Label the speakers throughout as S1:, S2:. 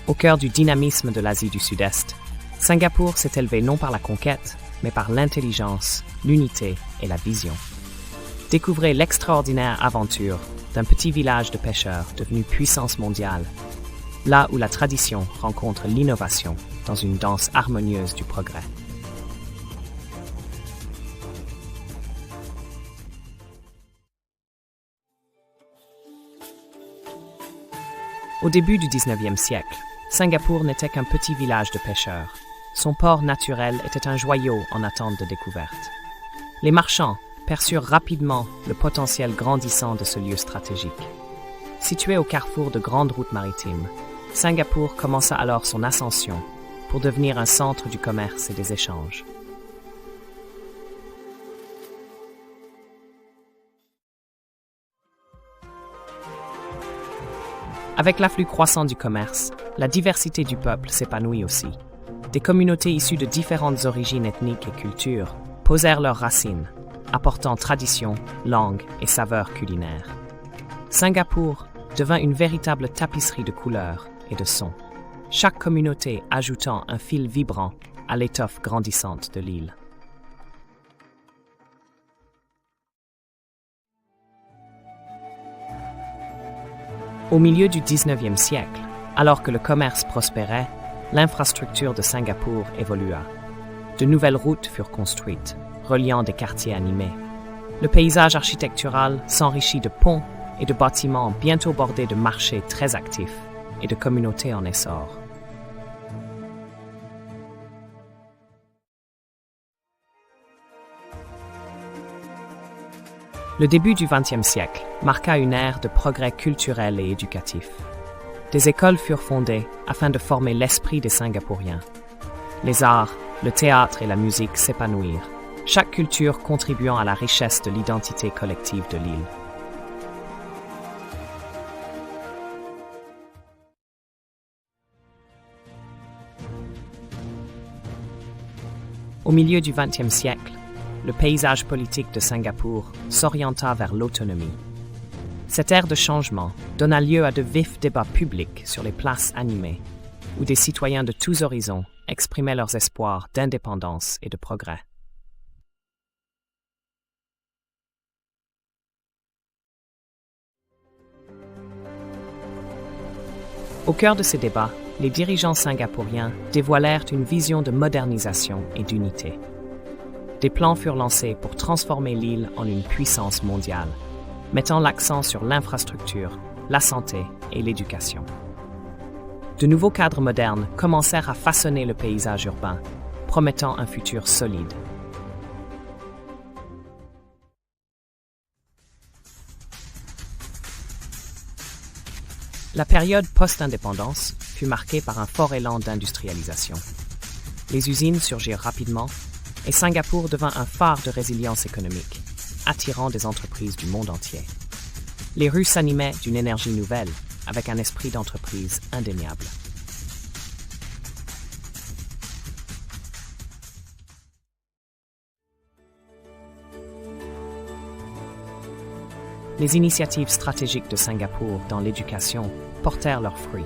S1: Au cœur du dynamisme de l'Asie du Sud-Est, Singapour s'est élevé non par la conquête, mais par l'intelligence, l'unité et la vision. Découvrez l'extraordinaire aventure d'un petit village de pêcheurs devenu puissance mondiale, là où la tradition rencontre l'innovation dans une danse harmonieuse du progrès. Au début du 19e siècle, Singapour n'était qu'un petit village de pêcheurs. Son port naturel était un joyau en attente de découverte. Les marchands perçurent rapidement le potentiel grandissant de ce lieu stratégique. Situé au carrefour de grandes routes maritimes, Singapour commença alors son ascension pour devenir un centre du commerce et des échanges. Avec l'afflux croissant du commerce, la diversité du peuple s'épanouit aussi. Des communautés issues de différentes origines ethniques et cultures posèrent leurs racines, apportant tradition, langue et saveurs culinaires. Singapour devint une véritable tapisserie de couleurs et de sons, chaque communauté ajoutant un fil vibrant à l'étoffe grandissante de l'île. Au milieu du 19e siècle, alors que le commerce prospérait, l'infrastructure de Singapour évolua. De nouvelles routes furent construites, reliant des quartiers animés. Le paysage architectural s'enrichit de ponts et de bâtiments bientôt bordés de marchés très actifs et de communautés en essor. Le début du XXe siècle marqua une ère de progrès culturel et éducatif. Des écoles furent fondées afin de former l'esprit des Singapouriens. Les arts, le théâtre et la musique s'épanouirent, chaque culture contribuant à la richesse de l'identité collective de l'île. Au milieu du XXe siècle, le paysage politique de Singapour s'orienta vers l'autonomie. Cette ère de changement donna lieu à de vifs débats publics sur les places animées, où des citoyens de tous horizons exprimaient leurs espoirs d'indépendance et de progrès. Au cœur de ces débats, les dirigeants singapouriens dévoilèrent une vision de modernisation et d'unité. Des plans furent lancés pour transformer l'île en une puissance mondiale, mettant l'accent sur l'infrastructure, la santé et l'éducation. De nouveaux cadres modernes commencèrent à façonner le paysage urbain, promettant un futur solide. La période post-indépendance fut marquée par un fort élan d'industrialisation. Les usines surgirent rapidement et Singapour devint un phare de résilience économique, attirant des entreprises du monde entier. Les rues s'animaient d'une énergie nouvelle, avec un esprit d'entreprise indéniable. Les initiatives stratégiques de Singapour dans l'éducation portèrent leurs fruits.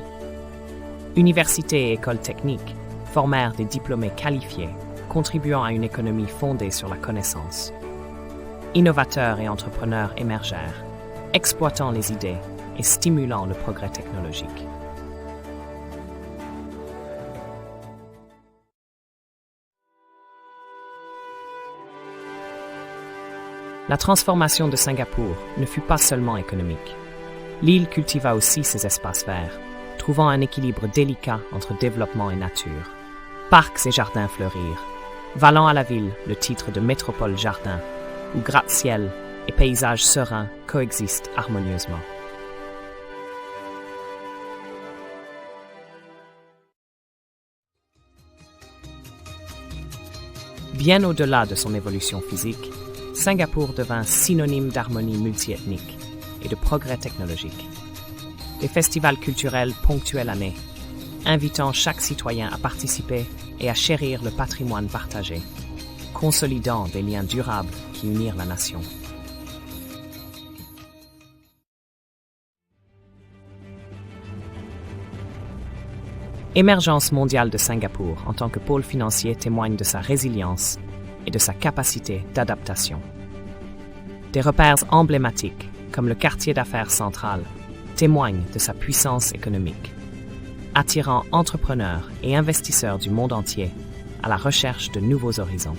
S1: Universités et écoles techniques formèrent des diplômés qualifiés, contribuant à une économie fondée sur la connaissance. Innovateurs et entrepreneurs émergèrent, exploitant les idées et stimulant le progrès technologique. La transformation de Singapour ne fut pas seulement économique. L'île cultiva aussi ses espaces verts, trouvant un équilibre délicat entre développement et nature. Parcs et jardins fleurirent, valant à la ville le titre de métropole jardin, où gratte-ciel et paysages sereins coexistent harmonieusement. Bien au-delà de son évolution physique, Singapour devint synonyme d'harmonie multiethnique et de progrès technologique. Des festivals culturels ponctuaient l'année, invitant chaque citoyen à participer et à chérir le patrimoine partagé, consolidant des liens durables qui unirent la nation. Émergence mondiale de Singapour en tant que pôle financier témoigne de sa résilience et de sa capacité d'adaptation. Des repères emblématiques, comme le quartier d'affaires central, témoignent de sa puissance économique, attirant entrepreneurs et investisseurs du monde entier à la recherche de nouveaux horizons.